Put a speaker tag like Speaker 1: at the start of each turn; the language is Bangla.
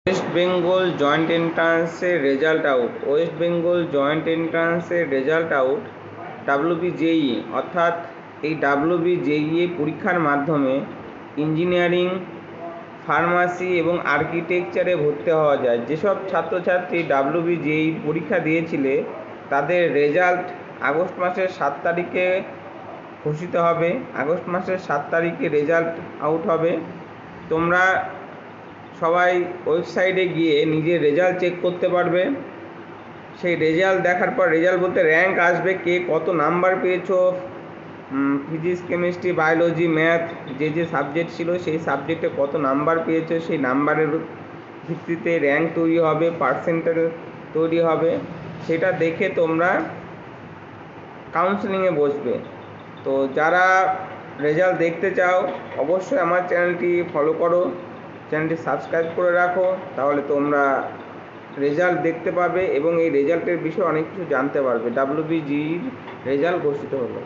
Speaker 1: ওয়েস্ট বেঙ্গল জয়েন্ট এন্ট্রান্সের result out. West Bengal joint এন্ট্রান্সের রেজাল্ট আউট। ডাব্লিউবিজেই অর্থাৎ এই ডাব্লিউবিজেই পরীক্ষার মাধ্যমে ইঞ্জিনিয়ারিং, ফার্মাসি এবং আর্কিটেকচারে ভর্তি হওয়া যায়। যেসব ছাত্রছাত্রী ডাব্লিউবিজেই পরীক্ষা দিয়েছিলে তাদের রেজাল্ট আগস্ট মাসের 7 তারিখে ঘোষিত হবে। আগস্ট মাসের 7 তারিখে রেজাল্ট আউট হবে। তোমরা সবাই ওয়েবসাইটে গিয়ে নিজের রেজাল্ট চেক করতে পারবে। সেই রেজাল্ট দেখার পর, রেজাল্ট বলতে র্যাঙ্ক আসবে, কে কত নাম্বার পেয়েছো, ফিজিক্স, কেমিস্ট্রি, বায়োলজি, ম্যাথ যে সাবজেক্ট ছিল সেই সাবজেক্টে কত নাম্বার পেয়েছো, সেই নাম্বারের ভিত্তিতে র্যাঙ্ক তৈরি হবে, পার্সেন্টেজ তৈরি হবে। সেটা দেখে তোমরা কাউন্সেলিংয়ে বসবে। তো যারা রেজাল্ট দেখতে চাও অবশ্যই আমার চ্যানেলটি ফলো করো, চ্যানেলটি সাবস্ক্রাইব করে রাখো, তাহলে তোমরা রেজাল্ট দেখতে পাবে এবং এই রেজাল্টের বিষয়ে অনেক কিছু জানতে পারবে। ডাব্লিউবিজির রেজাল্ট ঘোষিত হলো।